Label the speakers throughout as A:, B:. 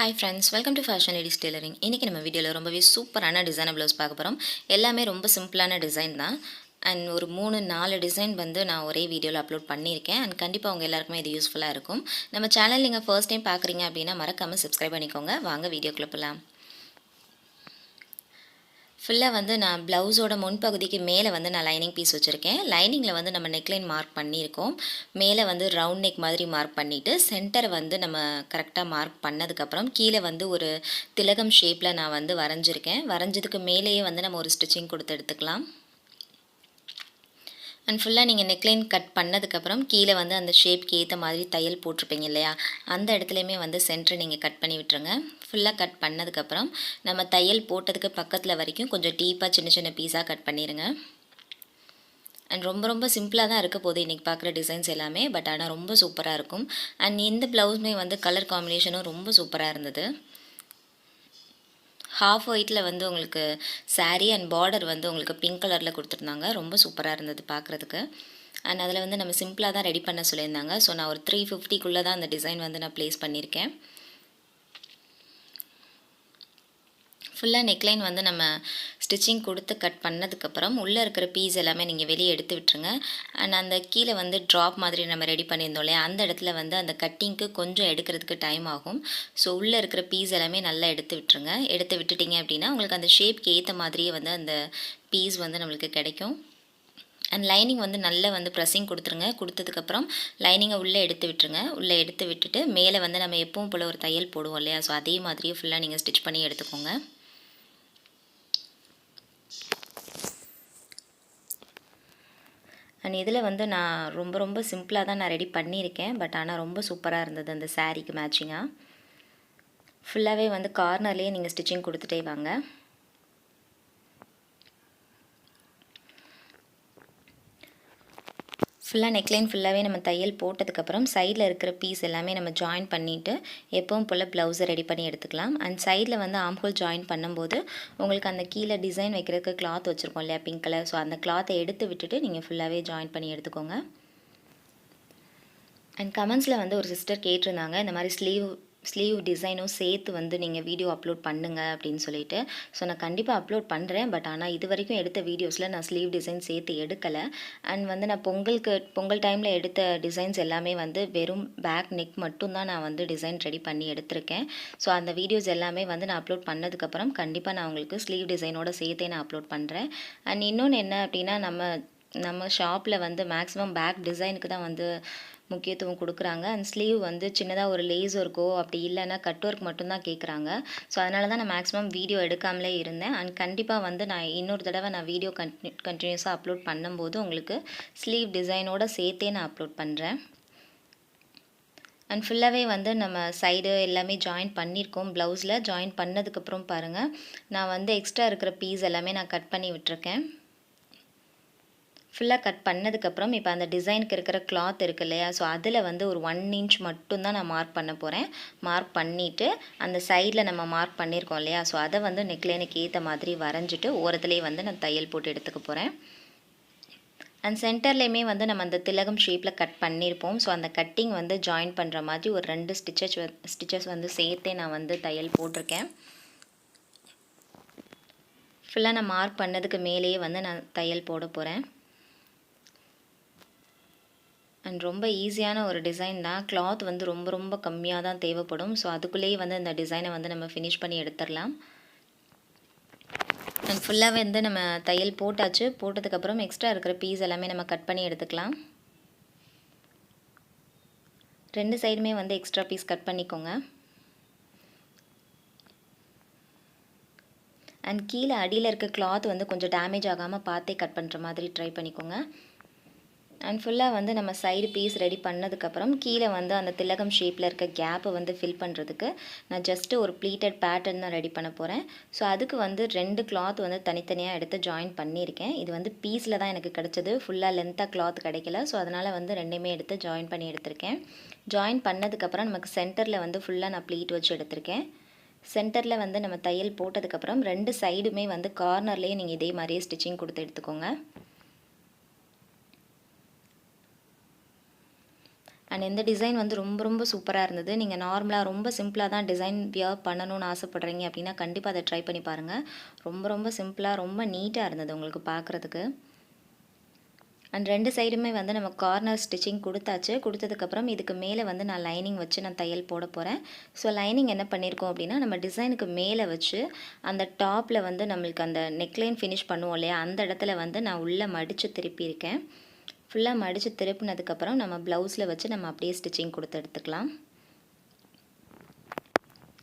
A: Hi friends, welcome to fashion ladies tailoring. இன்றைக்கி நம்ம வீடியோவில் ரொம்பவே சூப்பரான டிசைனை ப்ளவுஸ் பார்க்க போகிறோம். எல்லாமே ரொம்ப சிம்பிளான டிசைன் தான். அண்ட் ஒரு 3-4 டிசைன் வந்து நான் ஒரே வீடியோவில் அப்லோட் பண்ணியிருக்கேன். அண்ட் கண்டிப்பாக உங்கள் எல்லாருக்குமே இது யூஸ்ஃபுல்லாக இருக்கும். நம்ம சேனல் நீங்கள் ஃபர்ஸ்ட் டைம் பார்க்குறீங்க அப்படின்னா மறக்காமல் சப்ஸ்கிரைப் பண்ணிக்கோங்க. வாங்க வீடியோக்குள்ளே போகலாம். ஃபுல்லாக வந்து நான் ப்ளவுஸோட முன்பகுதிக்கு மேலே வந்து நான் லைனிங் பீஸ் வச்சுருக்கேன். லைனிங்கில் வந்து நம்ம நெக்லைன் மார்க் பண்ணியிருக்கோம். மேலே வந்து ரவுண்ட் நெக் மாதிரி மார்க் பண்ணிவிட்டு சென்டரை வந்து நம்ம கரெக்டாக மார்க் பண்ணதுக்கப்புறம் கீழே வந்து ஒரு திலகம் ஷேப்பில் நான் வந்து வரைஞ்சிருக்கேன். வரைஞ்சதுக்கு மேலேயே வந்து நம்ம ஒரு ஸ்டிச்சிங் கொடுத்து எடுத்துக்கலாம். அண்ட் ஃபுல்லாக நீங்கள் நெக்லைன் கட் பண்ணதுக்கப்புறம் கீழே வந்து அந்த ஷேப்க்கு ஏற்ற மாதிரி தையல் போட்டிருப்பீங்க இல்லையா, அந்த இடத்துலையுமே வந்து சென்டரை நீங்கள் கட் பண்ணி விட்டுருங்க. ஃபுல்லாக கட் பண்ணதுக்கப்புறம் நம்ம தையல் போட்டதுக்கு பக்கத்தில் வரைக்கும் கொஞ்சம் டீப்பாக சின்ன சின்ன பீஸாக கட் பண்ணிடுங்க. அண்ட் ரொம்ப ரொம்ப சிம்பிளாக தான் இருக்க போகுது இன்றைக்கி பார்க்குற டிசைன்ஸ் எல்லாமே. பட் ஆனால் ரொம்ப சூப்பராக இருக்கும். அண்ட் இந்த ப்ளவுஸுமே வந்து கலர் காம்பினேஷனும் ரொம்ப சூப்பராக இருந்தது. ஹாஃப் ஒயிட்டில் வந்து உங்களுக்கு சாரீ அண்ட் பார்டர் வந்து உங்களுக்கு பிங்க் கலரில் கொடுத்துருந்தாங்க. ரொம்ப சூப்பராக இருந்தது பார்க்குறதுக்கு. அண்ட் அதில் வந்து நம்ம சிம்பிளாக தான் ரெடி பண்ண சொல்லியிருந்தாங்க. ஸோ நான் ஒரு 350 தான் அந்த டிசைன் வந்து நான் ப்ளேஸ் பண்ணியிருக்கேன். ஃபுல்லாக நெக்லைன் வந்து நம்ம ஸ்டிச்சிங் கொடுத்து கட் பண்ணதுக்கப்புறம் உள்ளே இருக்கிற பீஸ் எல்லாமே நீங்கள் வெளியே எடுத்து விட்டுருங்க. அண்ட் அந்த கீழே வந்து ட்ராப் மாதிரி நம்ம ரெடி பண்ணியிருந்தோம் இல்லையா, அந்த இடத்துல வந்து அந்த கட்டிங்க்கு கொஞ்சம் எடுக்கிறதுக்கு டைம் ஆகும். ஸோ உள்ளே இருக்கிற பீஸ் எல்லாமே நல்லா எடுத்து விட்டுருங்க. எடுத்து விட்டுட்டிங்க அப்படின்னா உங்களுக்கு அந்த ஷேப்க்கு ஏற்ற மாதிரியே வந்து அந்த பீஸ் வந்து நம்மளுக்கு கிடைக்கும். அண்ட் லைனிங் வந்து நல்லா வந்து ப்ரெஸ்ஸிங் கொடுத்துருங்க. கொடுத்ததுக்கப்புறம் லைனிங்கை உள்ளே எடுத்து விட்டுருங்க. உள்ளே எடுத்து விட்டுட்டு மேலே வந்து நம்ம எப்பவும் போல் ஒரு தையல் போடுவோம் இல்லையா, ஸோ அதே மாதிரியே ஃபுல்லாக நீங்கள் ஸ்டிச் பண்ணி எடுத்துக்கோங்க. அண்ட் இதில் வந்து நான் ரொம்ப ரொம்ப சிம்பிளாக தான் நான் ரெடி பண்ணியிருக்கேன். பட் ஆனால் ரொம்ப சூப்பராக இருந்தது அந்த சாரீக்கு மேட்சிங்காக. ஃபுல்லாகவே வந்து கார்னர்லேயே நீங்கள் ஸ்டிச்சிங் கொடுத்துட்டே வாங்க. ஃபுல்லாக நெக்லைன் ஃபுல்லாகவே நம்ம தையல் போட்டதுக்கப்புறம் சைடில் இருக்கிற பீஸ் எல்லாமே நம்ம ஜாயின் பண்ணிவிட்டு எப்பவும் போல் ப்ளவுஸை ரெடி பண்ணி எடுத்துக்கலாம். அண்ட் சைடில் வந்து ஆம்ஹோல் ஜாயின் பண்ணும்போது உங்களுக்கு அந்த கீழே டிசைன் வைக்கிறதுக்கு கிளாத் வச்சுருக்கோம் இல்லையா, பிங்க் கலர், ஸோ அந்த கிளாத்தை எடுத்து விட்டுட்டு நீங்கள் ஃபுல்லாகவே ஜாயின் பண்ணி எடுத்துக்கோங்க. அண்ட் கமெண்ட்ஸில் வந்து ஒரு சிஸ்டர் கேட்டிருந்தாங்க, இந்த மாதிரி ஸ்லீவ் டிசைனும் சேர்த்து வந்து நீங்கள் வீடியோ அப்லோட் பண்ணுங்கள் அப்படின்னு சொல்லிட்டு. ஸோ நான் கண்டிப்பாக அப்லோட் பண்ணுறேன். பட் ஆனால் இது வரைக்கும் எடுத்த வீடியோஸில் நான் ஸ்லீவ் டிசைன் சேர்த்து எடுக்கலை. அண்ட் வந்து நான் பொங்கல் டைமில் எடுத்த டிசைன்ஸ் எல்லாமே வந்து வெறும் பேக் நெக் மட்டும்தான் நான் வந்து டிசைன் ரெடி பண்ணி எடுத்திருக்கேன். ஸோ அந்த வீடியோஸ் எல்லாமே வந்து நான் அப்லோட் பண்ணதுக்கப்புறம் கண்டிப்பாக நான் உங்களுக்கு ஸ்லீவ் டிசைனோட சேர்த்தே நான் அப்லோட் பண்ணுறேன். அண்ட் இன்னொன்று என்ன அப்படின்னா, நம்ம ஷாப்பில் வந்து மேக்ஸிமம் பேக் டிசைனுக்கு தான் வந்து முக்கியத்துவம் கொடுக்குறாங்க. அண்ட் ஸ்லீவ் வந்து சின்னதாக ஒரு லேஸ் ஒர்க்கோ அப்படி இல்லைன்னா கட் ஒர்க் மட்டும்தான் கேட்குறாங்க. ஸோ அதனால தான் நான் மேக்ஸிமம் வீடியோ எடுக்காமலே இருந்தேன். அண்ட் கண்டிப்பாக வந்து நான் இன்னொரு தடவை நான் வீடியோ கண்டினியூஸாக அப்லோட் பண்ணும்போது உங்களுக்கு ஸ்லீவ் டிசைனோட சேர்த்தே நான் அப்லோட் பண்ணுறேன். அண்ட் ஃபுல்லாகவே வந்து நம்ம சைடு எல்லாமே ஜாயின் பண்ணியிருக்கோம். ப்ளவுஸில் ஜாயின் பண்ணதுக்கப்புறம் பாருங்கள், நான் வந்து எக்ஸ்ட்ரா இருக்கிற பீஸ் எல்லாமே நான் கட் பண்ணி விட்டுருக்கேன். ஃபுல்லாக கட் பண்ணதுக்கப்புறம் இப்போ அந்த டிசைனுக்கு இருக்கிற கிளாத் இருக்குது இல்லையா, ஸோ அதில் வந்து ஒரு 1 இன்ச் மட்டும்தான் நான் மார்க் பண்ண போகிறேன். மார்க் பண்ணிவிட்டு அந்த சைடில் நம்ம மார்க் பண்ணியிருக்கோம் இல்லையா, ஸோ அதை வந்து நெக்லைனுக்கு ஏற்ற மாதிரி வரைஞ்சிட்டு ஓரத்துலேயே வந்து நான் தையல் போட்டு எடுத்துக்க போகிறேன். அண்ட் சென்டர்லேயுமே வந்து நம்ம அந்த திலகம் ஷேப்பில் கட் பண்ணியிருப்போம். ஸோ அந்த கட்டிங் வந்து ஜாயின் பண்ணுற மாதிரி ஒரு 2 ஸ்டிச்சஸ் வந்து சேர்த்தே நான் வந்து தையல் போட்டிருக்கேன். ஃபுல்லாக நான் மார்க் பண்ணதுக்கு மேலேயே வந்து நான் தையல் போட போகிறேன். அண்ட் ரொம்ப ஈஸியான ஒரு டிசைன் தான். கிளாத் வந்து ரொம்ப ரொம்ப கம்மியாக தான் தேவைப்படும். ஸோ அதுக்குள்ளேயே வந்து இந்த டிசைனை வந்து நம்ம ஃபினிஷ் பண்ணி எடுத்துடலாம். அண்ட் ஃபுல்லாக வந்து நம்ம தையல் போட்டாச்சு. போட்டதுக்கப்புறம் எக்ஸ்ட்ரா இருக்கிற பீஸ் எல்லாமே நம்ம கட் பண்ணி எடுத்துக்கலாம். 2 சைடுமே வந்து எக்ஸ்ட்ரா பீஸ் கட் பண்ணிக்கோங்க. அண்ட் கீழே அடியில் இருக்க கிளாத் வந்து கொஞ்சம் டேமேஜ் ஆகாமல் பார்த்தே கட் பண்ணுற மாதிரி ட்ரை பண்ணிக்கோங்க. அண்ட் ஃபுல்லாக வந்து நம்ம சைடு பீஸ் ரெடி பண்ணதுக்கப்புறம் கீழே வந்து அந்த திலகம் ஷேப்பில் இருக்க கேப்பை வந்து ஃபில் பண்ணுறதுக்கு நான் ஜஸ்ட்டு ஒரு ப்ளீட்டட் பேட்டர்ன் தான் ரெடி பண்ண போகிறேன். ஸோ அதுக்கு வந்து 2 கிளாத் வந்து தனித்தனியாக எடுத்து ஜாயின் பண்ணியிருக்கேன். இது வந்து பீஸில் தான் எனக்கு கிடச்சிது, ஃபுல்லாக லென்த்தாக கிளாத் கிடைக்கல. ஸோ அதனால் வந்து 2மே எடுத்து ஜாயின் பண்ணி எடுத்திருக்கேன். ஜாயின் பண்ணதுக்கப்புறம் நமக்கு சென்டரில் வந்து ஃபுல்லாக நான் ப்ளீட் வச்சு எடுத்திருக்கேன். சென்டரில் வந்து நம்ம தையல் போட்டதுக்கப்புறம் 2 சைடுமே வந்து கார்னர்லேயே நீங்கள் இதே மாதிரியே ஸ்டிச்சிங் கொடுத்து எடுத்துக்கோங்க. அண்ட் இந்த டிசைன் வந்து ரொம்ப ரொம்ப சூப்பராக இருந்தது. நீங்கள் நார்மலாக ரொம்ப சிம்பிளாக தான் டிசைன் வியர் பண்ணணும்னு ஆசைப்பட்றீங்க அப்படின்னா கண்டிப்பாக அதை ட்ரை பண்ணி பாருங்கள். ரொம்ப ரொம்ப சிம்பிளாக ரொம்ப நீட்டாக இருந்தது உங்களுக்கு பார்க்குறதுக்கு. அண்ட் 2 சைடுமே வந்து நம்ம கார்னர் ஸ்டிச்சிங் கொடுத்தாச்சு. கொடுத்ததுக்கப்புறம் இதுக்கு மேலே வந்து நான் லைனிங் வச்சு நான் தையல் போட போகிறேன். ஸோ லைனிங் என்ன பண்ணியிருக்கோம் அப்படின்னா, நம்ம டிசைனுக்கு மேலே வச்சு அந்த டாப்பில் வந்து நம்மளுக்கு அந்த நெக்லைன் ஃபினிஷ் பண்ணுவோம் இல்லையா, அந்த இடத்துல வந்து நான் உள்ளே மடித்து திருப்பியிருக்கேன். ஃபுல்லாக மடித்து திருப்பினதுக்கப்புறம் நம்ம ப்ளவுஸில் வச்சு நம்ம அப்படியே ஸ்டிச்சிங் கொடுத்து எடுத்துக்கலாம்.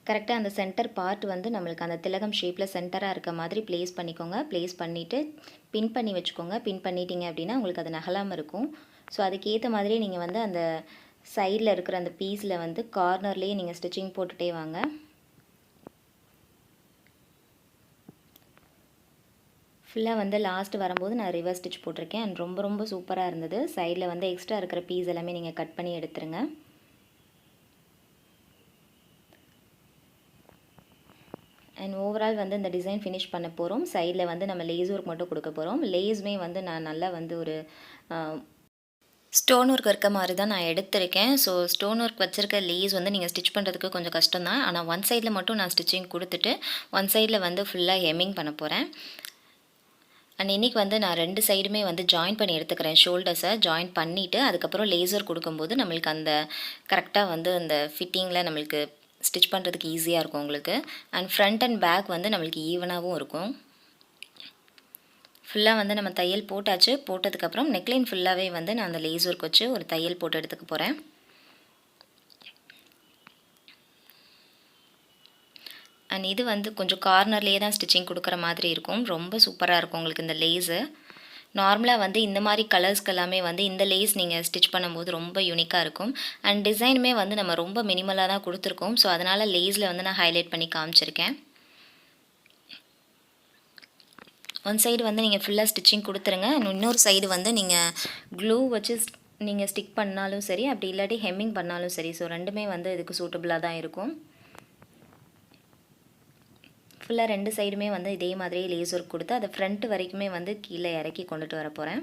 A: கரெக்டாக அந்த சென்டர் பார்ட் வந்து நம்மளுக்கு அந்த திலகம் ஷேப்பில் சென்டராக இருக்க மாதிரி ப்ளேஸ் பண்ணிக்கோங்க. ப்ளேஸ் பண்ணிவிட்டு பின் பண்ணி வச்சுக்கோங்க. பின் பண்ணிட்டீங்க அப்படின்னா உங்களுக்கு அது நகலாமல் இருக்கும். ஸோ அதுக்கேற்ற மாதிரி நீங்கள் வந்து அந்த சைடில் இருக்கிற அந்த பீஸில் வந்து கார்னர்லேயே நீங்கள் ஸ்டிச்சிங் போட்டுகிட்டே வாங்க. ஃபுல்லாக வந்து லாஸ்ட் வரும்போது நான் ரிவர்ஸ் ஸ்டிச் போட்டிருக்கேன். அண்ட் ரொம்ப ரொம்ப சூப்பராக இருந்தது. சைடில் வந்து எக்ஸ்ட்ரா இருக்கிற பீஸ் எல்லாமே நீங்கள் கட் பண்ணி எடுத்துருங்க. அண்ட் ஓவரால் வந்து இந்த டிசைன் ஃபினிஷ் பண்ண போகிறோம். சைடில் வந்து நம்ம லேஸ் ஒர்க் மட்டும் கொடுக்க போகிறோம். லேஸுமே வந்து நான் நல்லா வந்து ஒரு ஸ்டோன் ஒர்க் இருக்க மாதிரி தான் நான் எடுத்திருக்கேன். ஸோ ஸ்டோன் ஒர்க் வச்சுருக்க லேஸ் வந்து நீங்கள் ஸ்டிச் பண்ணுறதுக்கு கொஞ்சம் கஷ்டம் தான். ஆனால் ஒன் சைடில் மட்டும் நான் ஸ்டிச்சிங் கொடுத்துட்டு ஒன் சைடில் வந்து ஃபுல்லாக ஹெம்மிங் பண்ண போகிறேன். அண்ட் இன்றைக்கி வந்து நான் 2 சைடுமே வந்து ஜாயின் பண்ணி எடுத்துக்கிறேன். ஷோல்டர்ஸை ஜாயின் பண்ணிவிட்டு அதுக்கப்புறம் லேசர் கொடுக்கும்போது நம்மளுக்கு அந்த கரெக்டாக வந்து அந்த ஃபிட்டிங்கில் நம்மளுக்கு ஸ்டிச் பண்ணுறதுக்கு ஈஸியாக இருக்கும் உங்களுக்கு. அண்ட் ஃப்ரண்ட் அண்ட் பேக் வந்து நம்மளுக்கு ஈவனாகவும் இருக்கும். ஃபுல்லாக வந்து நம்ம தையல் போட்டாச்சு. போட்டதுக்கப்புறம் நெக்லைன் ஃபுல்லாகவே வந்து நான் அந்த லேஸ் ஒர்க் வச்சு ஒரு தையல் போட்டு எடுத்துக்க போகிறேன். அண்ட் இது வந்து கொஞ்சம் கார்னர்லேயே தான் ஸ்டிச்சிங் கொடுக்குற மாதிரி இருக்கும். ரொம்ப சூப்பராக இருக்கும் உங்களுக்கு இந்த லேஸு. நார்மலாக வந்து இந்த மாதிரி கலர்ஸ்க்கு எல்லாமே வந்து இந்த லேஸ் நீங்கள் ஸ்டிச் பண்ணும்போது ரொம்ப யூனிக்காக இருக்கும். அண்ட் டிசைனுமே வந்து நம்ம ரொம்ப மினிமலாக தான் கொடுத்துருக்கோம். ஸோ அதனால் லேஸில் வந்து நான் ஹைலைட் பண்ணி காமிச்சிருக்கேன். ஒன் சைடு வந்து நீங்கள் ஃபுல்லாக ஸ்டிச்சிங் கொடுத்துருங்க. இன்னொரு சைடு வந்து நீங்கள் க்ளூ வச்சு நீங்கள் ஸ்டிக் பண்ணாலும் சரி, அப்படி இல்லாட்டி ஹெம்மிங் பண்ணாலும் சரி. ஸோ ரெண்டுமே வந்து இதுக்கு சூட்டபுளாக தான் இருக்கும். ஃபுல்லாக 2 சைடுமே வந்து இதே மாதிரியே லேஸ் ஒர்க் கொடுத்து அதை ஃப்ரண்ட் வரைக்குமே வந்து கீழே இறக்கி கொண்டுட்டு வர போகிறேன்.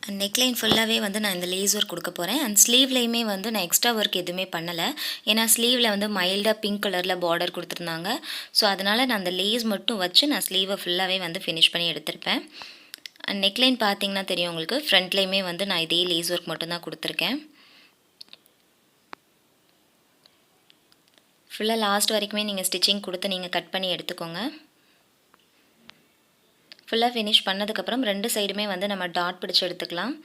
A: அண்ட் நெக்லைன் ஃபுல்லாகவே வந்து நான் இந்த லேஸ் ஒர்க் கொடுக்க போகிறேன். அண்ட் ஸ்லீவ்லேயுமே வந்து நான் எக்ஸ்ட்ரா ஒர்க் எதுவுமே பண்ணலை. ஏன்னா ஸ்லீவில் வந்து மைல்டாக பிங்க் கலரில் பார்டர் கொடுத்துருந்தாங்க. ஸோ அதனால் நான் அந்த லேஸ் மட்டும் வச்சு நான் ஸ்லீவை ஃபுல்லாகவே வந்து ஃபினிஷ் பண்ணி எடுத்திருப்பேன். அண்ட் நெக்லைன் பார்த்தீங்கன்னா தெரியும் உங்களுக்கு. ஃப்ரண்ட்லேயுமே வந்து நான் இதே லேஸ் ஒர்க் மட்டும்தான் கொடுத்துருக்கேன். ஃபுல்லாக லாஸ்ட் வரைக்குமே நீங்கள் ஸ்டிச்சிங் கொடுத்து நீங்கள் கட் பண்ணி எடுத்துக்கோங்க. ஃபுல்லாக ஃபினிஷ் பண்ணதுக்கப்புறம் 2 சைடுமே வந்து நம்ம டாட் பிடிச்சி எடுத்துக்கலாம்.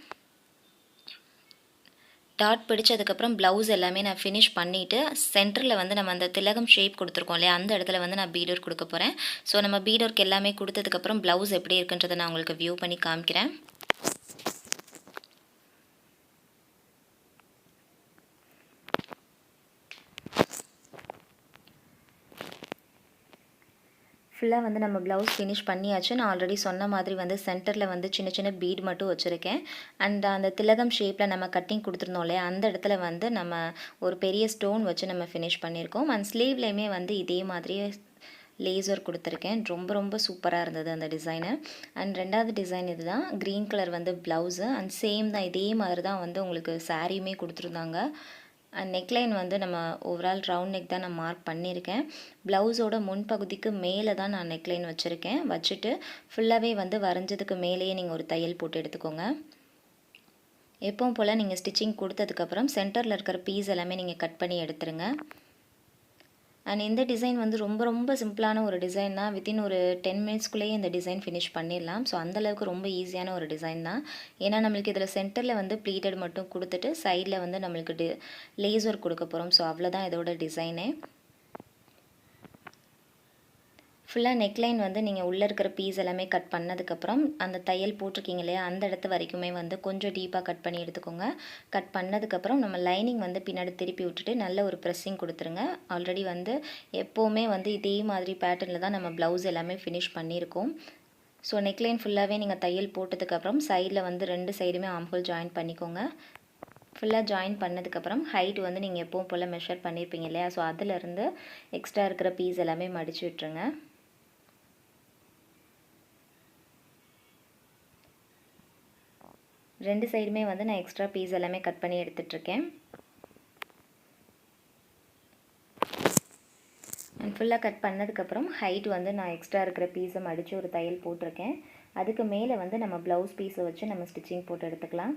A: டாட் பிடிச்சதுக்கப்புறம் ப்ளவுஸ் எல்லாமே நான் ஃபினிஷ் பண்ணிவிட்டு சென்டரில் வந்து நம்ம அந்த திலகம் ஷேப் கொடுத்துருக்கோம் இல்லையா, அந்த இடத்துல வந்து நான் பீட் ஒர்க் கொடுக்க போகிறேன். ஸோ நம்ம பீட் ஒர்க் எல்லாமே கொடுத்ததுக்கப்புறம் ப்ளவுஸ் எப்படி இருக்குன்றதை நான் உங்களுக்கு வியூ பண்ணி காமிக்கிறேன். ஃபுல்லாக வந்து நம்ம ப்ளவுஸ் ஃபினிஷ் பண்ணியாச்சு. நான் ஆல்ரெடி சொன்ன மாதிரி வந்து சென்டரில் வந்து சின்ன சின்ன பீட் மட்டும் வச்சுருக்கேன். அண்ட் அந்த திலகம் ஷேப்பில் நம்ம கட்டிங் கொடுத்துருந்தோம் இல்லையா, அந்த இடத்துல வந்து நம்ம ஒரு பெரிய ஸ்டோன் வச்சு நம்ம ஃபினிஷ் பண்ணியிருக்கோம். அண்ட் ஸ்லீவ்லேயுமே வந்து இதே மாதிரியே லேஸ் ஒர்க் கொடுத்துருக்கேன். ரொம்ப ரொம்ப சூப்பராக இருந்தது அந்த டிசைனு. அண்ட் 2வது டிசைன் இது தான். க்ரீன் கலர் வந்து ப்ளவுஸு. அண்ட் சேம் தான், இதே மாதிரி தான் வந்து உங்களுக்கு சாரியுமே கொடுத்துருந்தாங்க. அண்ட் நெக்லைன் வந்து நம்ம ஓவரால் ரவுண்ட் நெக் தான் நான் மார்க் பண்ணியிருக்கேன். ப்ளவுஸோட முன்பகுதிக்கு மேலே தான் நான் நெக்லைன் வச்சுருக்கேன். வச்சுட்டு ஃபுல்லாகவே வந்து வரைஞ்சதுக்கு மேலேயே நீங்கள் ஒரு தையல் போட்டு எடுத்துக்கோங்க. எப்பவும் போல் நீங்கள் ஸ்டிச்சிங் கொடுத்ததுக்கப்புறம் சென்டரில் இருக்கிற பீஸ் எல்லாமே நீங்கள் கட் பண்ணி எடுத்துருங்க. அண்ட் இந்த டிசைன் வந்து ரொம்ப ரொம்ப சிம்பிளான ஒரு டிசைன் தான். வித்தின் ஒரு 10 மினிட்ஸ்க்குள்ளேயே இந்த டிசைன் ஃபினிஷ் பண்ணிடலாம். ஸோ அந்தளவுக்கு ரொம்ப ஈஸியான ஒரு டிசைன் தான். ஏன்னா நம்மளுக்கு இதில் சென்டரில் வந்து ப்ளீட்டட் மட்டும் கொடுத்துட்டு சைடில் வந்து நம்மளுக்கு லேஸ் ஒர்க் கொடுக்க போகிறோம். ஸோ அவ்வளோதான் இதோட டிசைனே. ஃபுல்லாக நெக்லைன் வந்து நீங்கள் உள்ளே இருக்கிற பீஸ் எல்லாமே கட் பண்ணதுக்கப்புறம் அந்த தையல் போட்டிருக்கீங்க இல்லையா, அந்த இடத்து வரைக்குமே வந்து கொஞ்சம் டீப்பாக கட் பண்ணி எடுத்துக்கோங்க. கட் பண்ணதுக்கப்புறம் நம்ம லைனிங் வந்து பின்னாடி திருப்பி விட்டுட்டு நல்ல ஒரு ப்ரெஸ்ஸிங் கொடுத்துருங்க. ஆல்ரெடி வந்து எப்போவுமே வந்து இதே மாதிரி பேட்டர்னில் தான் நம்ம ப்ளவுஸ் எல்லாமே ஃபினிஷ் பண்ணியிருக்கோம். ஸோ நெக்லைன் ஃபுல்லாகவே நீங்கள் தையல் போட்டதுக்கப்புறம் சைடில் வந்து 2 சைடுமே ஆம்ஹோல் ஜாயின் பண்ணிக்கோங்க. ஃபுல்லாக ஜாயின் பண்ணதுக்கப்புறம் ஹைட் வந்து நீங்கள் எப்பவும் போல் மெஷர் பண்ணியிருப்பீங்க இல்லையா, ஸோ அதிலேருந்து எக்ஸ்ட்ரா இருக்கிற பீஸ் எல்லாமே மடித்து விட்டுருங்க. 2 சைடுமே வந்து நான் எக்ஸ்ட்ரா பீஸ் எல்லாமே கட் பண்ணி எடுத்துகிட்ருக்கேன். ஃபுல்லாக கட் பண்ணதுக்கப்புறம் ஹைட் வந்து நான் எக்ஸ்ட்ரா இருக்கிற பீஸை மடித்து ஒரு தையல் போட்டிருக்கேன். அதுக்கு மேலே வந்து நம்ம ப்ளவுஸ் பீஸை வச்சு நம்ம ஸ்டிச்சிங் போட்டு எடுத்துக்கலாம்.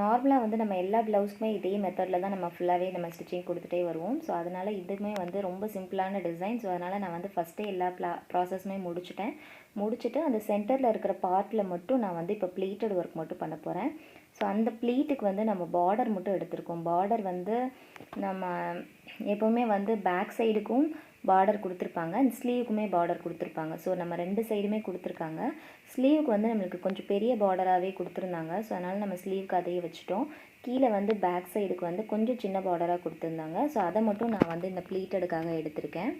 A: நார்மலாக வந்து நம்ம எல்லா ப்ளவுஸ்க்குமே இதே மெத்தடில் தான் நம்ம ஃபுல்லாகவே நம்ம ஸ்டிச்சிங் கொடுத்துட்டே வருவோம். ஸோ அதனால் இதுவுமே வந்து ரொம்ப சிம்பிளான டிசைன். ஸோ அதனால் நான் வந்து ஃபஸ்ட்டே எல்லா ப்ராசஸுமே முடிச்சுட்டு அந்த சென்டரில் இருக்கிற பார்ட்டில் மட்டும் நான் வந்து இப்போ ப்ளீட்டட் ஒர்க் மட்டும் பண்ண போகிறேன். ஸோ அந்த ப்ளீட்டுக்கு வந்து நம்ம பார்டர் மட்டும் எடுத்திருக்கோம். பார்டர் வந்து நம்ம எப்போவுமே வந்து பேக் சைடுக்கும் பார்டர் கொடுத்துருப்பாங்க, அண்ட் ஸ்லீவுக்குமே பார்டர் கொடுத்துருப்பாங்க. ஸோ நம்ம 2 சைடுமே கொடுத்துருக்காங்க. ஸ்லீவுக்கு வந்து நம்மளுக்கு கொஞ்சம் பெரிய பார்டராகவே கொடுத்துருந்தாங்க. ஸோ அதனால் நம்ம ஸ்லீவுக்கு அதையே வச்சுட்டோம். கீழே வந்து பேக் சைடுக்கு வந்து கொஞ்சம் சின்ன பார்டராக கொடுத்துருந்தாங்க. ஸோ அதை மட்டும் நான் வந்து இந்த ப்ளீட்டடுக்காக எடுத்திருக்கேன்.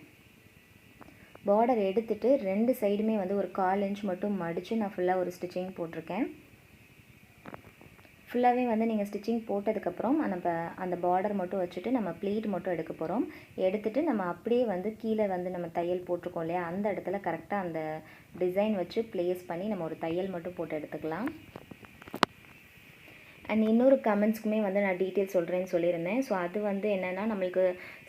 A: பார்டர் எடுத்துகிட்டு 2 சைடுமே வந்து ஒரு 1/4 இன்ச் மட்டும் மடித்து நான் ஃபுல்லாக ஒரு ஸ்டிச்சிங் போட்டிருக்கேன். ஃபுல்லாகவே வந்து நீங்கள் ஸ்டிச்சிங் போட்டதுக்கப்புறம் அந்த பார்டர் மட்டும் வச்சுட்டு நம்ம ப்ளீட் மட்டும் எடுக்க போகிறோம். எடுத்துகிட்டு நம்ம அப்படியே வந்து கீழே வந்து நம்ம தையல் போட்டிருக்கோம் இல்லையா, அந்த இடத்துல கரெக்டாக அந்த டிசைன் வச்சு ப்ளேஸ் பண்ணி நம்ம ஒரு தையல் மட்டும் போட்டு எடுத்துக்கலாம். அண்ட் இன்னொரு கமெண்ட்ஸ்க்குமே வந்து நான் டீட்டெயில் சொல்கிறேன்னு சொல்லியிருந்தேன். ஸோ அது வந்து என்னென்னா, நம்மளுக்கு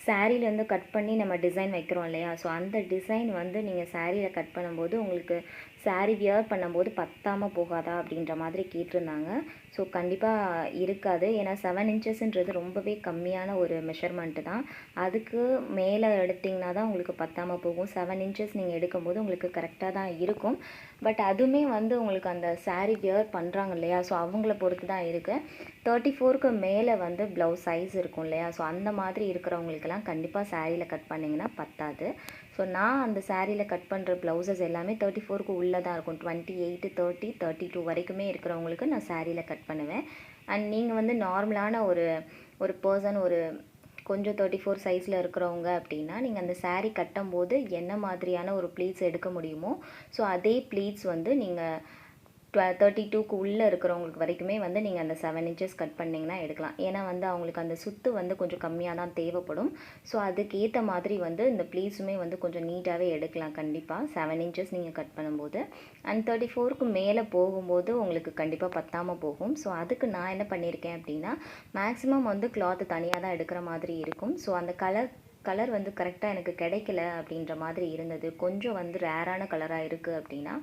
A: சாரீலேருந்து கட் பண்ணி நம்ம டிசைன் வைக்கிறோம் இல்லையா, ஸோ அந்த டிசைன் வந்து நீங்கள் சாரியில் கட் பண்ணும்போது உங்களுக்கு சாரீ வியர் பண்ணும்போது பத்தாமல் போகாதா அப்படின்ற மாதிரி கேட்டிருந்தாங்க. ஸோ கண்டிப்பாக இருக்காது. ஏன்னா 7 இன்ச்சஸ்ன்றது ரொம்பவே கம்மியான ஒரு மெஷர்மெண்ட்டு தான். அதுக்கு மேலே எடுத்திங்கன்னா தான் உங்களுக்கு பத்தாமல் போகும். 7 இன்ச்சஸ் நீங்கள் எடுக்கும்போது உங்களுக்கு கரெக்டாக தான் இருக்கும். பட் அதுவுமே வந்து உங்களுக்கு அந்த சாரீ வியர் பண்ணுறாங்க இல்லையா, ஸோ அவங்கள பொறுத்து தான் இருக்குது. 34க்கு மேலே வந்து ப்ளவுஸ் சைஸ் இருக்கும் இல்லையா, ஸோ அந்த மாதிரி இருக்கிறவங்களுக்கெல்லாம் கண்டிப்பாக சாரியில் கட் பண்ணிங்கன்னா பத்தாது. ஸோ நான் அந்த சாரியில் கட் பண்ணுற ப்ளவுசஸ் எல்லாமே 34க்கு உள்ளே தான் இருக்கும். 28, 30, 32 வரைக்குமே இருக்கிறவங்களுக்கு நான் சாரியில் கட் பண்ணுவேன். அண்ட் நீங்கள் வந்து நார்மலான ஒரு பர்சன் கொஞ்சம் 34 சைஸில் இருக்கிறவங்க அப்படின்னா, நீங்கள் அந்த சாரீ கட்டும்போது என்ன மாதிரியான ஒரு ப்ளீட்ஸ் எடுக்க முடியுமோ, ஸோ அதே ப்ளீட்ஸ் வந்து நீங்கள் 32க்கு உள்ளே இருக்கிறவங்களுக்கு வரைக்குமே வந்து நீங்கள் அந்த 7 இன்ச்சஸ் கட் பண்ணிங்கன்னா எடுக்கலாம். ஏன்னா வந்து அவங்களுக்கு அந்த சுத்து வந்து கொஞ்சம் கம்மியாக தான் தேவைப்படும். ஸோ அதுக்கேற்ற மாதிரி வந்து இந்த ப்ளீட்ஸுமே வந்து கொஞ்சம் நீட்டாகவே எடுக்கலாம் கண்டிப்பாக 7 இன்ச்சஸ் நீங்கள் கட் பண்ணும்போது. அண்ட் 34க்கு மேலே போகும்போது உங்களுக்கு கண்டிப்பாக பத்தாமல் போகும். ஸோ அதுக்கு நான் என்ன பண்ணியிருக்கேன் அப்படின்னா, மேக்ஸிமம் வந்து கிளாத்து தனியாக தான் எடுக்கிற மாதிரி இருக்கும். ஸோ அந்த கலர் வந்து கரெக்டாக எனக்கு கிடைக்கல அப்படின்ற மாதிரி இருந்தது. கொஞ்சம் வந்து ரேரான கலராக இருக்குது அப்படின்னா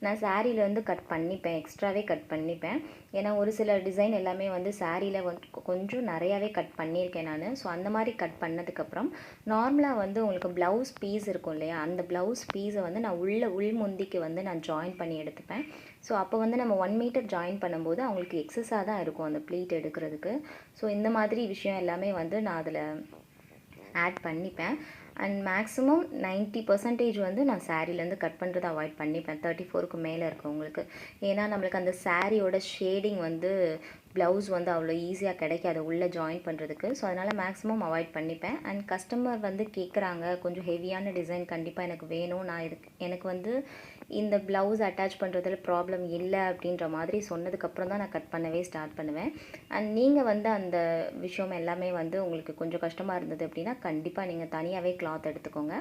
A: நான் சாரியில் வந்து கட் பண்ணிப்பேன், எக்ஸ்ட்ராவே கட் பண்ணிப்பேன். ஏன்னா ஒரு சில டிசைன் எல்லாமே வந்து சாரியில் வந்து கொஞ்சம் நிறையாவே கட் பண்ணியிருக்கேன் நான். ஸோ அந்த மாதிரி கட் பண்ணதுக்கப்புறம் நார்மலாக வந்து உங்களுக்கு ப்ளவுஸ் பீஸ் இருக்கும் இல்லையா, அந்த ப்ளவுஸ் பீஸை வந்து நான் உள்முந்திக்கு வந்து நான் ஜாயின் பண்ணி எடுத்துப்பேன். ஸோ அப்போ வந்து நம்ம 1 மீட்டர் ஜாயின் பண்ணும்போது அவங்களுக்கு எக்ஸஸாக தான் இருக்கும் அந்த ப்ளீட் எடுக்கிறதுக்கு. ஸோ இந்த மாதிரி விஷயம் எல்லாமே வந்து நான் அதில் ஆட் பண்ணிப்பேன். அண்ட் மேக்ஸிமம் 90% வந்து நான் சாரிலேருந்து கட் பண்ணுறதை அவாய்ட் பண்ணிப்பேன் 34க்கு மேலே இருக்கவங்களுக்கு. ஏன்னா நம்மளுக்கு அந்த சாரியோட ஷேடிங் வந்து ப்ளவுஸ் வந்து அவ்வளோ ஈஸியாக கிடைக்காது உள்ளே ஜாயின் பண்ணுறதுக்கு. ஸோ அதனால் மேக்ஸிமம் அவாய்ட் பண்ணிப்பேன். அண்ட் கஸ்டமர் வந்து கேட்குறாங்க, கொஞ்சம் ஹெவியான டிசைன் கண்டிப்பாக எனக்கு வேணும், எனக்கு வந்து இந்த ப்ளவுஸ் அட்டாச் பண்ணுறதுல ப்ராப்ளம் இல்லை அப்படின்ற மாதிரி சொன்னதுக்கப்புறம் தான் நான் கட் பண்ணவே ஸ்டார்ட் பண்ணுவேன். அண்ட் நீங்கள் வந்து அந்த விஷயம் எல்லாமே வந்து உங்களுக்கு கொஞ்சம் கஷ்டமாக இருந்தது அப்படின்னா கண்டிப்பாக நீங்கள் தனியாகவே கிளாத் எடுத்துக்கோங்க.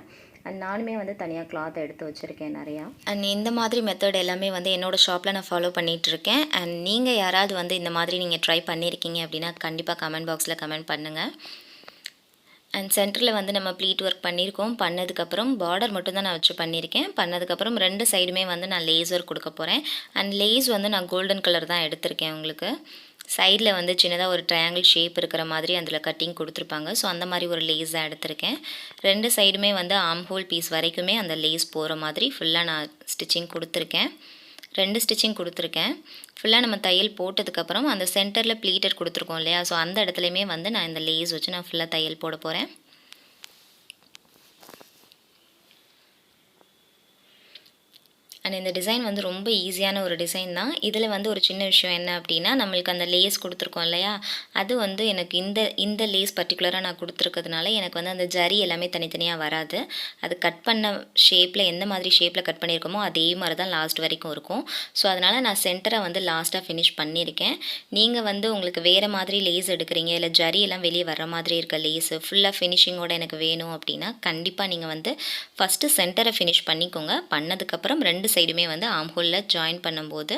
A: அண்ட் நானுமே வந்து தனியாக கிளாத் எடுத்து வச்சுருக்கேன் நிறையா. அண்ட் இந்த மாதிரி மெத்தட் எல்லாமே வந்து என்னோடய ஷாப்பில் நான் ஃபாலோ பண்ணிகிட்ருக்கேன். அண்ட் நீங்கள் யாராவது வந்து இந்த மாதிரி நீங்கள் ட்ரை பண்ணியிருக்கீங்க அப்படின்னா கண்டிப்பாக கமெண்ட் பாக்ஸில் கமெண்ட் பண்ணுங்கள். அண்ட் சென்டரில் வந்து நம்ம ப்ளீட் ஒர்க் பண்ணியிருக்கோம். பண்ணதுக்கப்புறம் பார்டர் மட்டும் தான் நான் வச்சு பண்ணியிருக்கேன். பண்ணதுக்கப்புறம் 2 சைடுமே வந்து நான் லேஸ் ஒர்க் கொடுக்க போகிறேன். அண்ட் லேஸ் வந்து நான் கோல்டன் கலர் தான் எடுத்திருக்கேன். உங்களுக்கு சைடில் வந்து சின்னதாக ஒரு ட்ரையாங்கிள் ஷேப் இருக்கிற மாதிரி அதில் கட்டிங் கொடுத்துருப்பாங்க. ஸோ அந்த மாதிரி ஒரு லேஸ் தான் எடுத்திருக்கேன். 2 சைடுமே வந்து ஆர்ம் ஹோல் பீஸ் வரைக்குமே அந்த லேஸ் போகிற மாதிரி ஃபுல்லாக நான் ஸ்டிச்சிங் கொடுத்துருக்கேன். 2 ஸ்டிச்சிங் கொடுத்துருக்கேன். ஃபுல்லாக நம்ம தையல் போட்டதுக்கப்புறம் அந்த சென்டரில் ப்ளீட்டட் கொடுத்துருக்கோம் இல்லையா, ஸோ அந்த இடத்துலையுமே வந்து நான் இந்த லேஸ் வச்சு நான் ஃபுல்லாக தையல் போட போகிறேன். அண்ட் இந்த டிசைன் வந்து ரொம்ப ஈஸியான ஒரு டிசைன் தான். இதில் வந்து ஒரு சின்ன விஷயம் என்ன அப்படின்னா, நம்மளுக்கு அந்த லேஸ் கொடுத்துருக்கோம் இல்லையா, அது வந்து எனக்கு இந்த லேஸ் பர்டிகுலராக நான் கொடுத்துருக்கிறதுனால எனக்கு வந்து அந்த ஜரி எல்லாமே தனித்தனியாக வராது. அது கட் பண்ண ஷேப்பில் எந்த மாதிரி ஷேப்பில் கட் பண்ணியிருக்கோமோ அதே மாதிரி தான் லாஸ்ட் வரைக்கும் இருக்கும். ஸோ அதனால் நான் சென்டரை வந்து லாஸ்ட்டாக ஃபினிஷ் பண்ணியிருக்கேன். நீங்கள் வந்து உங்களுக்கு வேறு மாதிரி லேஸ் எடுக்கிறீங்க, இல்லை ஜரி எல்லாம் வெளியே வர மாதிரி இருக்க லேஸு ஃபுல்லாக ஃபினிஷிங்கோடு எனக்கு வேணும் அப்படின்னா கண்டிப்பாக நீங்கள் வந்து ஃபஸ்ட்டு சென்டரை ஃபினிஷ் பண்ணிக்கோங்க. பண்ணதுக்கப்புறம் 2 சைடுமே வந்து ஆர்ம் ஹோலில் ஜாயின் பண்ணும்போது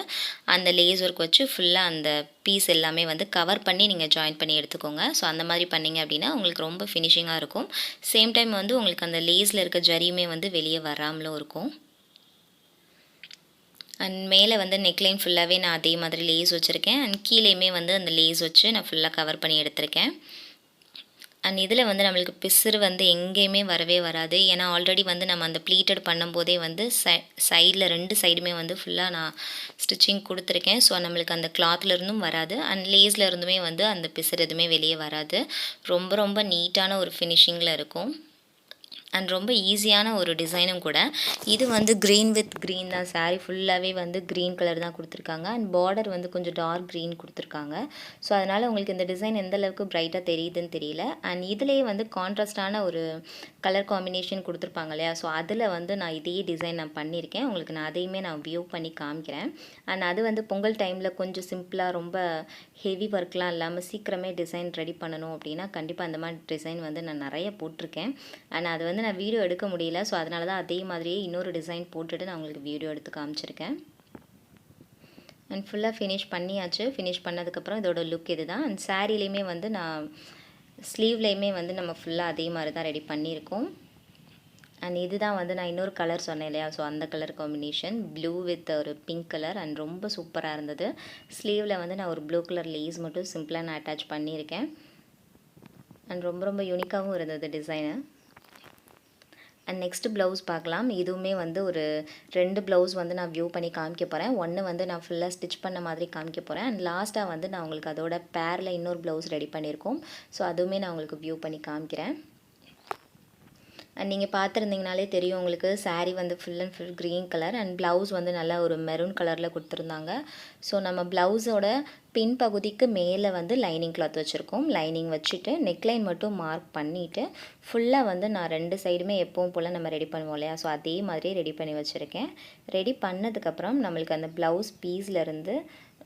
A: அந்த லேஸ் ஒர்க் வச்சு ஃபுல்லாக அந்த பீஸ் எல்லாமே வந்து கவர் பண்ணி நீங்கள் ஜாயின் பண்ணி எடுத்துக்கோங்க. ஸோ அந்த மாதிரி பண்ணிங்க அப்படின்னா உங்களுக்கு ரொம்ப ஃபினிஷிங்காக இருக்கும். சேம் டைம் வந்து உங்களுக்கு அந்த லேஸில் இருக்க ஜரியுமே வந்து வெளியே வராமலும் இருக்கும். அண்ட் மேலே வந்து நெக்லைன் ஃபுல்லாகவே நான் அதே மாதிரி லேஸ் வச்சுருக்கேன். அண்ட் கீழேயுமே வந்து அந்த லேஸ் வச்சு நான் ஃபுல்லாக கவர் பண்ணி எடுத்திருக்கேன். அண்ட் இதில் வந்து நம்மளுக்கு பிசுறு வந்து எங்கேயுமே வரவே வராது. ஏன்னா ஆல்ரெடி வந்து நம்ம அந்த ப்ளீட்டட் பண்ணும்போதே வந்து சைடில் 2 சைடுமே வந்து ஃபுல்லாக நான் ஸ்டிச்சிங் கொடுத்துருக்கேன். ஸோ நம்மளுக்கு அந்த கிளாத்லேருந்தும் வராது அண்ட் லேஸில் இருந்துமே வந்து அந்த பிசுறு எதுவுமே வெளியே வராது. ரொம்ப ரொம்ப நீட்டான ஒரு ஃபினிஷிங்கில் இருக்கும். அண்ட் ரொம்ப ஈஸியான ஒரு டிசைனும் கூட. இது வந்து க்ரீன் வித் க்ரீன் தான். சாரீ ஃபுல்லாகவே வந்து க்ரீன் கலர் தான் கொடுத்துருக்காங்க. அண்ட் பார்டர் வந்து கொஞ்சம் டார்க் க்ரீன் கொடுத்துருக்காங்க. ஸோ அதனால் உங்களுக்கு இந்த டிசைன் எந்த அளவுக்கு ப்ரைட்டாக தெரியுதுன்னு தெரியல. அண்ட் இதுலேயே வந்து கான்ட்ராஸ்டான ஒரு கலர் காம்பினேஷன் கொடுத்துருப்பாங்க இல்லையா? ஸோ அதில் வந்து நான் இதே டிசைன் நான் பண்ணியிருக்கேன். உங்களுக்கு நான் அதையுமே நான் வியூ பண்ணி காமிக்கிறேன். அண்ட் அது வந்து பொங்கல் டைமில் கொஞ்சம் சிம்பிளாக ரொம்ப ஹெவி ஒர்க்லாம் இல்லாமல் சீக்கிரமே டிசைன் ரெடி பண்ணணும் அப்படின்னா கண்டிப்பாக அந்த மாதிரி டிசைன் வந்து நான் நிறைய போட்டிருக்கேன். அண்ட் அது வந்து நான் வீடியோ எடுக்க முடியல. ஸோ அதனால தான் அதே மாதிரியே இன்னொரு டிசைன் போட்டுட்டு நான் உங்களுக்கு வீடியோ எடுத்து காமிச்சிருக்கேன். அண்ட் ஃபுல்லாக ஃபினிஷ் பண்ணியாச்சு. ஃபினிஷ் பண்ணதுக்கப்புறம் இதோட லுக் இது தான். அண்ட் சாரீலேயுமே வந்து நான் ஸ்லீவ்லேயுமே வந்து நம்ம ஃபுல்லாக அதே மாதிரி தான் ரெடி பண்ணியிருக்கோம். அண்ட் இதுதான் வந்து நான் இன்னொரு கலர் சொன்னேன் இல்லையா? ஸோ அந்த கலர் காம்பினேஷன் ப்ளூ வித் ஒரு பிங்க் கலர் அண்ட் ரொம்ப சூப்பராக இருந்தது. ஸ்லீவில் வந்து நான் ஒரு ப்ளூ கலர் லேஸ் மட்டும் சிம்பிளாக நான் அட்டாச் பண்ணியிருக்கேன். அண்ட் ரொம்ப ரொம்ப யூனிக்காகவும் இருந்தது டிசைனு. அண்ட் நெக்ஸ்ட் ப்ளவுஸ் பார்க்கலாம். இதுவுமே வந்து ஒரு 2 ப்ளவுஸ் வந்து நான் வியூ பண்ணி காமிக்க போகிறேன். ஒன்று வந்து நான் ஃபுல்லாக ஸ்டிச் பண்ண மாதிரி காமிக்க போகிறேன். அண்ட் லாஸ்ட்டாக வந்து நான் உங்களுக்கு அதோட பேரில் இன்னொரு ப்ளவுஸ் ரெடி பண்ணியிருக்கோம். ஸோ அதுவுமே நான் உங்களுக்கு வியூ பண்ணி காமிக்கிறேன். அண்ட் நீங்கள் பார்த்துருந்தீங்கனாலே தெரியும் உங்களுக்கு சாரீ வந்து full and full green colour and blouse வந்து நல்லா ஒரு மெரூன் கலரில் கொடுத்துருந்தாங்க. ஸோ நம்ம ப்ளவுஸோட பின் பகுதிக்கு மேலே வந்து லைனிங் கிளாத் வச்சுருக்கோம். லைனிங் வச்சுட்டு நெக்லைன் மட்டும் மார்க் பண்ணிவிட்டு ஃபுல்லாக வந்து நான் 2 சைடுமே எப்பவும் போல் நம்ம ரெடி பண்ணுவோம் இல்லையா? ஸோ அதே மாதிரி ரெடி பண்ணி வச்சுருக்கேன். ரெடி பண்ணதுக்கப்புறம் நம்மளுக்கு அந்த ப்ளவுஸ் பீஸ்லேருந்து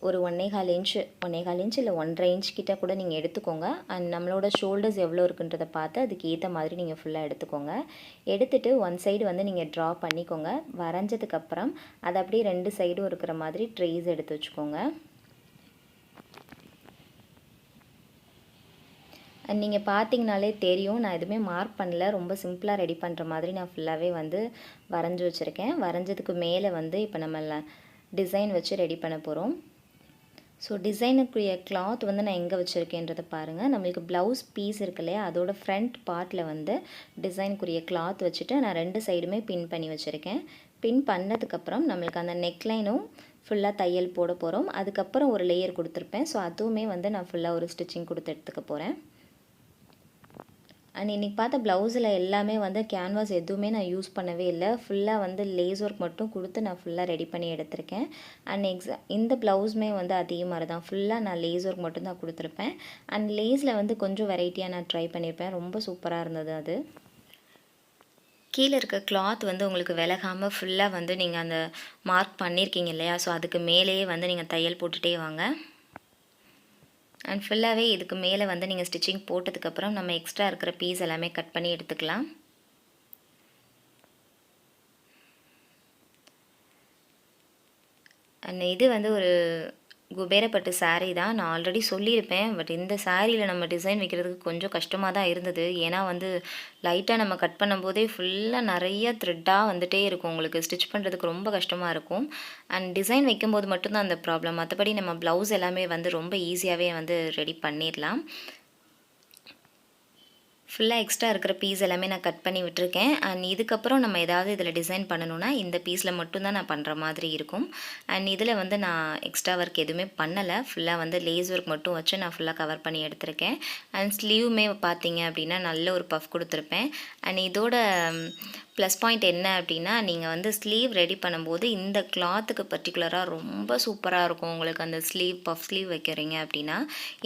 A: ஒரு 1.25 இன்ச்சு 1.25 இன்ச் இல்லை 1.5 இன்ச் கிட்ட கூட நீங்கள் எடுத்துக்கோங்க. அண்ட் நம்மளோட ஷோல்டர்ஸ் எவ்வளோ இருக்குன்றதை பார்த்து அதுக்கு ஏற்ற மாதிரி நீங்கள் ஃபுல்லாக எடுத்துக்கோங்க. எடுத்துகிட்டு ஒன் சைடு வந்து நீங்கள் ட்ரா பண்ணிக்கோங்க. வரைஞ்சதுக்கப்புறம் அதை அப்படியே 2 சைடும் இருக்கிற மாதிரி ட்ரேஸ் எடுத்து வச்சுக்கோங்க. அண்ட் நீங்கள் பார்த்தீங்கனாலே தெரியும் நான் எதுவுமே மார்க் பண்ணல. ரொம்ப சிம்பிளாக ரெடி பண்ணுற மாதிரி நான் ஃபுல்லாகவே வந்து வரைஞ்சி வச்சுருக்கேன். வரைஞ்சதுக்கு மேலே வந்து இப்போ நம்ம டிசைன் வச்சு ரெடி பண்ண போகிறோம். ஸோ டிசைனுக்குரிய கிளாத் வந்து நான் எங்கே வச்சுருக்கேன்றதை பாருங்கள். நம்மளுக்கு ப்ளவுஸ் பீஸ் இருக்கு இல்லையா? அதோட ஃப்ரண்ட் பார்ட்டில் வந்து டிசைனுக்குரிய கிளாத் வச்சுட்டு நான் 2 சைடுமே பின் பண்ணி வச்சுருக்கேன். பின் பண்ணதுக்கப்புறம் நம்மளுக்கு அந்த நெக்லைனும் ஃபுல்லாக தையல் போட போகிறோம். அதுக்கப்புறம் ஒரு லேயர் கொடுத்துருப்பேன். ஸோ அதுவுமே வந்து நான் ஃபுல்லாக ஒரு ஸ்டிச்சிங் கொடுத்து எடுத்துக்க போகிறேன். அண்ட் இன்றைக்கி பார்த்த ப்ளவுஸில் எல்லாமே வந்து கேன்வாஸ் எதுவுமே நான் யூஸ் பண்ணவே இல்லை. ஃபுல்லாக வந்து லேஸ் ஒர்க் மட்டும் கொடுத்து நான் ஃபுல்லாக ரெடி பண்ணி எடுத்திருக்கேன். அண்ட் இந்த ப்ளவுஸுமே வந்து அதே மாதிரி தான் ஃபுல்லாக நான் லேஸ் ஒர்க் மட்டும் தான் கொடுத்துருப்பேன். அண்ட் லேஸில் வந்து கொஞ்சம் வெரைட்டியாக நான் ட்ரை பண்ணியிருப்பேன். ரொம்ப சூப்பராக இருந்தது அது. கீழே இருக்க கிளாத் வந்து உங்களுக்கு விலகாமல் ஃபுல்லாக வந்து நீங்கள் அந்த மார்க் பண்ணியிருக்கீங்க இல்லையா? ஸோ அதுக்கு மேலேயே வந்து நீங்கள் தையல் போட்டுகிட்டே வாங்க. அண்ட் ஃபுல்லாகவே இதுக்கு மேலே வந்து நீங்கள் ஸ்டிச்சிங் போட்டதுக்கப்புறம் நம்ம எக்ஸ்ட்ரா இருக்கிற பீஸ் எல்லாமே கட் பண்ணி எடுத்துக்கலாம். அண்ட் இது வந்து ஒரு குபேரப்பட்டு சாரீ தான். நான் ஆல்ரெடி சொல்லியிருப்பேன். பட் இந்த சாரியில் நம்ம டிசைன் வைக்கிறதுக்கு கொஞ்சம் கஷ்டமாக தான் இருந்தது. ஏன்னா வந்து லைட்டாக நம்ம கட் பண்ணும்போதே ஃபுல்லாக நிறைய த்ரெட்டாக வந்துகிட்டே இருக்கும். உங்களுக்கு ஸ்டிச் பண்ணுறதுக்கு ரொம்ப கஷ்டமாக இருக்கும். அண்ட் டிசைன் வைக்கும்போது மட்டும்தான் அந்த ப்ராப்ளம். மற்றபடி நம்ம ப்ளவுஸ் எல்லாமே வந்து ரொம்ப ஈஸியாகவே வந்து ரெடி பண்ணிடலாம். ஃபுல்லாக எக்ஸ்ட்ரா இருக்கிற பீஸ் எல்லாமே நான் கட் பண்ணி விட்டுருக்கேன். அண்ட் இதுக்கப்புறம் நம்ம ஏதாவது இதில் டிசைன் பண்ணணுன்னா இந்த பீஸில் மட்டும்தான் நான் பண்ணுற மாதிரி இருக்கும். அண்ட் இதில் வந்து நான் எக்ஸ்ட்ரா ஒர்க் எதுவுமே பண்ணலை. ஃபுல்லாக வந்து லேஸ் ஒர்க் மட்டும் வச்சு நான் ஃபுல்லாக கவர் பண்ணி எடுத்திருக்கேன். அண்ட் ஸ்லீவுமே பார்த்தீங்க அப்படின்னா நல்ல ஒரு பஃப் கொடுத்துருப்பேன். அண்ட் இதோட ப்ளஸ் பாயிண்ட் என்ன அப்படின்னா நீங்கள் வந்து ஸ்லீவ் ரெடி பண்ணும்போது இந்த கிளாத்துக்கு பர்டிகுலராக ரொம்ப சூப்பராக இருக்கும். உங்களுக்கு அந்த பஃப் ஸ்லீவ் வைக்கிறீங்க அப்படின்னா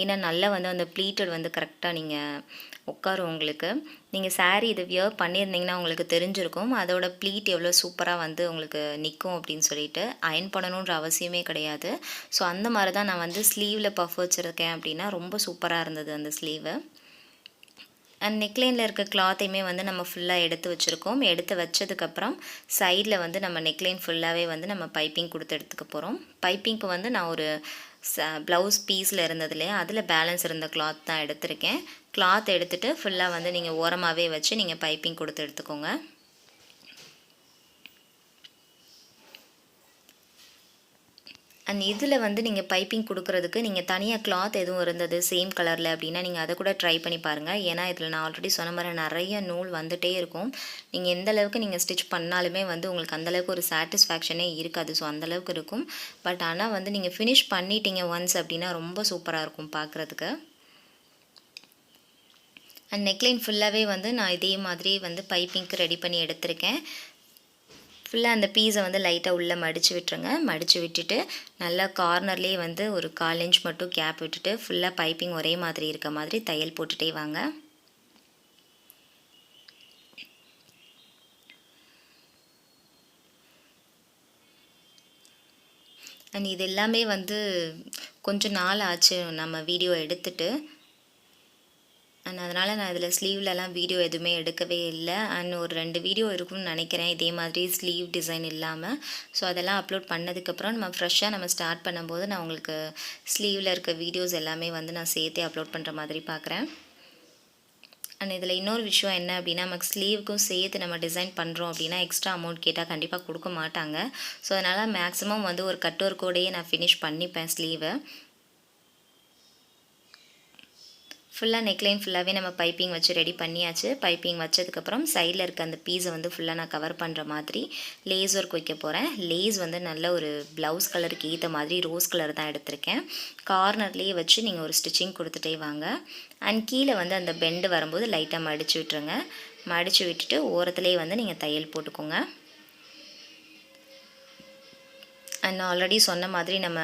A: ஏன்னா நல்லா வந்து அந்த ப்ளீட்டட் வந்து கரெக்டாக நீங்கள் உட்காரும். உங்களுக்கு நீங்கள் சாரீ இதை வியர் பண்ணியிருந்தீங்கன்னா உங்களுக்கு தெரிஞ்சிருக்கும் அதோட ப்ளீட் எவ்வளோ சூப்பராக வந்து உங்களுக்கு நிற்கும் அப்படின்னு சொல்லிட்டு. அயன் பண்ணணுன்ற அவசியமே கிடையாது. ஸோ அந்த மாதிரி தான் நான் வந்து ஸ்லீவில் பஃப் வச்சுருக்கேன் அப்படின்னா ரொம்ப சூப்பராக இருந்தது அந்த ஸ்லீவு. அண்ட் நெக்லைனில் இருக்க கிளாத்தையுமே வந்து நம்ம ஃபுல்லாக எடுத்து வச்சுருக்கோம். எடுத்து வச்சதுக்கப்புறம் சைடில் வந்து நம்ம நெக்லைன் ஃபுல்லாகவே வந்து நம்ம பைப்பிங் கொடுத்து எடுத்துக்க போகிறோம். பைப்பிங்க்கு வந்து நான் ஒரு ப்ளவுஸ் பீஸில் இருந்ததுலையே அதில் பேலன்ஸ் இருந்த கிளாத் தான் எடுத்திருக்கேன். கிளாத் எடுத்துகிட்டு ஃபுல்லாக வந்து நீங்கள் ஓரமாகவே வச்சு நீங்கள் பைப்பிங் கொடுத்து எடுத்துக்கோங்க. அண்ட் இதில் வந்து நீங்கள் பைப்பிங் கொடுக்குறதுக்கு நீங்கள் தனியாக கிளாத் எதுவும் இருந்தது சேம் கலரில் அப்படின்னா நீங்கள் அதை கூட ட்ரை பண்ணி பாருங்கள். ஏன்னா இதில் நான் ஆல்ரெடி சொன்ன மாதிரி நிறைய நூல் வந்துகிட்டே இருக்கும். நீங்கள் எந்த அளவுக்கு நீங்கள் ஸ்டிச் பண்ணாலுமே வந்து உங்களுக்கு அந்தளவுக்கு ஒரு சாட்டிஸ்ஃபேக்ஷனே இருக்காது. ஸோ அந்தளவுக்கு இருக்கும். பட் ஆனால் வந்து நீங்கள் ஃபினிஷ் பண்ணிட்டீங்க ஒன்ஸ் அப்படின்னா ரொம்ப சூப்பராக இருக்கும் பார்க்குறதுக்கு. அண்ட் நெக்லைன் ஃபுல்லாகவே வந்து நான் இதே மாதிரி வந்து பைப்பிங்க்கு ரெடி பண்ணி எடுத்திருக்கேன். ஃபுல்லாக அந்த பீஸை வந்து லைட்டாக உள்ளே மடித்து விட்டுருங்க. மடித்து விட்டுட்டு நல்லா கார்னர்லேயே வந்து ஒரு 1/4 இன்ச் மட்டும் கேப் விட்டுட்டு ஃபுல்லாக பைப்பிங் ஒரே மாதிரி இருக்க மாதிரி தையல் போட்டுகிட்டே வாங்க. அண்ட் இது எல்லாமே வந்து கொஞ்சம் நாள் ஆச்சு நம்ம வீடியோ எடுத்துட்டு. அண்ட் அதனால் நான் இதில் ஸ்லீவ்லலாம் வீடியோ எதுவுமே எடுக்கவே இல்லை. அண்ட் ஒரு 2 வீடியோ இருக்கும்னு நினைக்கிறேன் இதே மாதிரி ஸ்லீவ் டிசைன் இல்லாமல். ஸோ அதெல்லாம் அப்லோட் பண்ணதுக்கப்புறம் நம்ம ஃப்ரெஷ்ஷாக நம்ம ஸ்டார்ட் பண்ணும்போது நான் உங்களுக்கு ஸ்லீவில் இருக்க வீடியோஸ் எல்லாமே வந்து நான் சேர்த்தே அப்லோட் பண்ணுற மாதிரி பார்க்குறேன். அண்ட் இதில் இன்னொரு விஷயம் என்ன அப்படின்னா, நமக்கு ஸ்லீவுக்கும் சேர்த்து நம்ம டிசைன் பண்ணுறோம் அப்படின்னா எக்ஸ்ட்ரா அமௌண்ட் கேட்டால் கண்டிப்பாக கொடுக்க மாட்டாங்க. ஸோ அதனால் மேக்ஸிமம் வந்து ஒரு கட் ஒர்க்கோடையே நான் ஃபினிஷ் பண்ணிப்பேன் ஸ்லீவை. ஃபுல்லாக நெக்லைன் ஃபுல்லாகவே நம்ம பைப்பிங் வச்சு ரெடி பண்ணியாச்சு. பைப்பிங் வச்சதுக்கப்புறம் சைடில் இருக்க அந்த பீஸை வந்து ஃபுல்லாக நான் கவர் பண்ணுற மாதிரி லேஸ் ஒர்க் வைக்க போகிறேன். லேஸ் வந்து நல்ல ஒரு ப்ளவுஸ் கலருக்கு ஏற்ற மாதிரி ரோஸ் கலர் தான் எடுத்திருக்கேன். கார்னர்லேயே வச்சு நீங்கள் ஒரு ஸ்டிச்சிங் கொடுத்துட்டே வாங்க. அண்ட் கீழே வந்து அந்த பெண்டு வரும்போது லைட்டாக மடித்து விட்டுருங்க. மடித்து விட்டுட்டு ஓரத்துலேயே வந்து நீங்கள் தையல் போட்டுக்கோங்க. அண்ட் ஆல்ரெடி சொன்ன மாதிரி நம்ம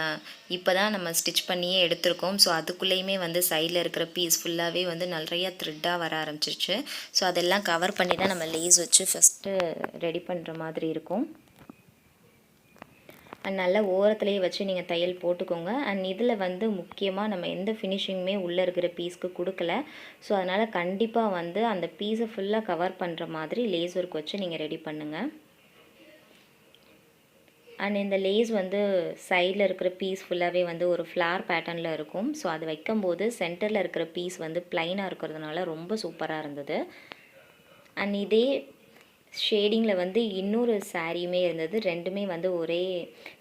A: இப்போ தான் நம்ம ஸ்டிச் பண்ணியே எடுத்திருக்கோம். ஸோ அதுக்குள்ளேயுமே வந்து சைடில் இருக்கிற பீஸ் ஃபுல்லாகவே வந்து நிறையா த்ரெட்டாக வர ஆரம்பிச்சிருச்சு. ஸோ அதெல்லாம் கவர் பண்ணி தான் நம்ம லேஸ் வச்சு ஃபஸ்ட்டு ரெடி பண்ணுற மாதிரி இருக்கும். அண்ட் நல்லா ஓரத்துலேயே வச்சு நீங்கள் தையல் போட்டுக்கோங்க. அண்ட் இதில் வந்து முக்கியமாக நம்ம எந்த ஃபினிஷிங்குமே உள்ளே இருக்கிற பீஸ்க்கு கொடுக்கல. ஸோ அதனால் கண்டிப்பாக வந்து அந்த பீஸை ஃபுல்லாக கவர் பண்ணுற மாதிரி லேஸ் ஒர்க் வச்சு நீங்கள் ரெடி பண்ணுங்கள். அண்ட் இந்த லேஸ் வந்து சைடில் இருக்கிற பீஸ் ஃபுல்லாகவே வந்து ஒரு ஃப்ளார் பேட்டர்னில் இருக்கும். ஸோ அது வைக்கும்போது சென்டரில் இருக்கிற பீஸ் வந்து ப்ளைனாக இருக்கிறதுனால ரொம்ப சூப்பராக இருந்தது. அண்ட் இதே ஷேடிங்கில் வந்து இன்னொரு சாரியுமே இருந்தது. ரெண்டுமே வந்து ஒரே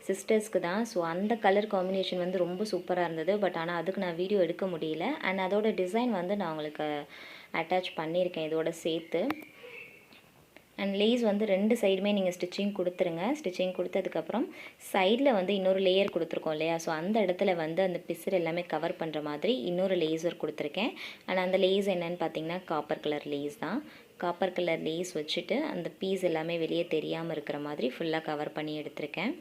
A: சிஸ்டர்ஸ்க்கு தான். ஸோ அந்த கலர் காம்பினேஷன் வந்து ரொம்ப சூப்பராக இருந்தது. பட் ஆனால் அதுக்கு நான் வீடியோ எடுக்க முடியல. அண்ட் அதோட டிசைன் வந்து நான் உங்களுக்கு அட்டாச் பண்ணியிருக்கேன் இதோட சேர்த்து. அண்ட் லேஸ் வந்து 2 சைடுமே நீங்கள் ஸ்டிச்சிங் கொடுத்துருங்க. ஸ்டிச்சிங் கொடுத்ததுக்கப்புறம் சைடில் வந்து இன்னொரு லேயர் கொடுத்துருக்கோம் இல்லையா, ஸோ அந்த இடத்துல வந்து அந்த பிசர் எல்லாமே கவர் பண்ணுற மாதிரி இன்னொரு லேசர் கொடுத்துருக்கேன். அண்ட் அந்த லேஸ் என்னென்னு பார்த்தீங்கன்னா காப்பர் கலர் லேஸ் தான். காப்பர் கலர் லேஸ் வச்சுட்டு அந்த பீஸ் எல்லாமே வெளியே தெரியாமல் இருக்கிற மாதிரி ஃபுல்லாக கவர் பண்ணி எடுத்திருக்கேன்.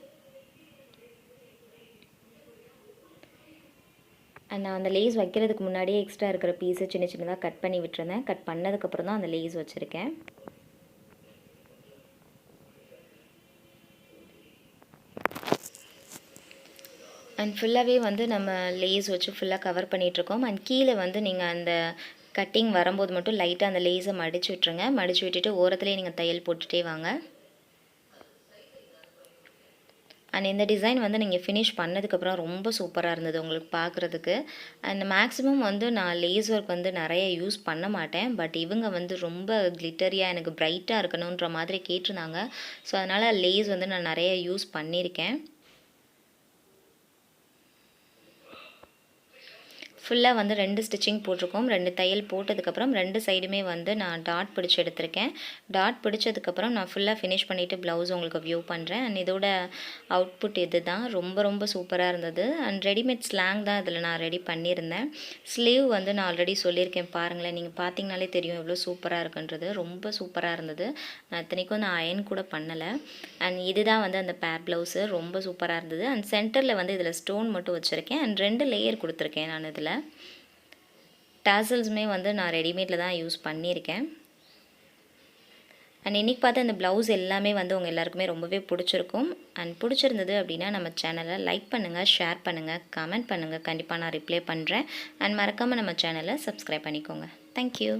A: அண்ட் நான் அந்த லேஸ் வைக்கிறதுக்கு முன்னாடியே எக்ஸ்ட்ரா இருக்கிற பீஸை சின்ன சின்னதாக கட் பண்ணி விட்டுருந்தேன். கட் பண்ணதுக்கப்புறம் தான் அந்த லேஸ் வச்சுருக்கேன். அண்ட் ஃபுல்லாகவே வந்து நம்ம லேஸ் வச்சு ஃபுல்லாக கவர் பண்ணிகிட்ருக்கோம். அண்ட் கீழே வந்து நீங்கள் அந்த கட்டிங் வரும்போது மட்டும் லைட்டாக அந்த லேஸை மடித்து விட்டுருங்க. மடித்து விட்டுட்டு ஓரத்துலேயே நீங்கள் தையல் போட்டுகிட்டே வாங்க. அண்ட் இந்த டிசைன் வந்து நீங்கள் ஃபினிஷ் பண்ணதுக்கப்புறம் ரொம்ப சூப்பராக இருந்தது உங்களுக்கு பார்க்குறதுக்கு. அண்ட் மேக்ஸிமம் வந்து நான் லேஸ் ஒர்க் வந்து நிறைய யூஸ் பண்ண மாட்டேன். பட் இவங்க வந்து ரொம்ப கிளிட்டரியாக எனக்கு பிரைட்டாக இருக்கணுன்ற மாதிரி கேட்டிருந்தாங்க. ஸோ அதனால் லேஸ் வந்து நான் நிறைய யூஸ் பண்ணியிருக்கேன். ஃபுல்லாக வந்து 2 ஸ்டிச்சிங் போட்டிருக்கோம். 2 தையல் போட்டதுக்கப்புறம் 2 சைடுமே வந்து நான் டாட் பிடிச்சி எடுத்திருக்கேன். டாட் பிடிச்சதுக்கப்புறம் நான் ஃபுல்லாக ஃபினிஷ் பண்ணிவிட்டு ப்ளவுஸ் உங்களுக்கு வியூ பண்ணுறேன். அண்ட் இதோட அவுட்புட் இது தான். ரொம்ப ரொம்ப சூப்பராக இருந்தது. அண்ட் ரெடிமேட் ஸ்லாங் தான் இதில் நான் ரெடி பண்ணியிருந்தேன். ஸ்லீவ் வந்து நான் ஆல்ரெடி சொல்லியிருக்கேன் பாருங்களேன். நீங்கள் பார்த்தீங்கனாலே தெரியும் எவ்வளோ சூப்பராக இருக்குன்றது. ரொம்ப சூப்பராக இருந்தது. இத்தனைக்கும் நான் அயன் கூட பண்ணலை. அண்ட் இதுதான் வந்து அந்த பேர் ப்ளவுஸு ரொம்ப சூப்பராக இருந்தது. அண்ட் சென்டரில் வந்து இதில் ஸ்டோன் மட்டும் வச்சுருக்கேன். அண்ட் 2 லேயர் கொடுத்துருக்கேன் நான் இதில். டாசல்ஸுமே வந்து நான் ரெடிமேடில் தான் யூஸ் பண்ணியிருக்கேன். அண்ட் இன்றைக்கி பார்த்து அந்த ப்ளவுஸ் எல்லாமே வந்து உங்கள் எல்லாருக்குமே ரொம்பவே பிடிச்சிருக்கும். அண்ட் பிடிச்சிருந்தது அப்படின்னா நம்ம சேனலை லைக் பண்ணுங்கள், ஷேர் பண்ணுங்கள், கமெண்ட் பண்ணுங்கள். கண்டிப்பாக நான் ரிப்ளை பண்ணுறேன். அண்ட் மறக்காமல் நம்ம சேனலை சப்ஸ்கிரைப் பண்ணிக்கோங்க. தேங்க்யூ.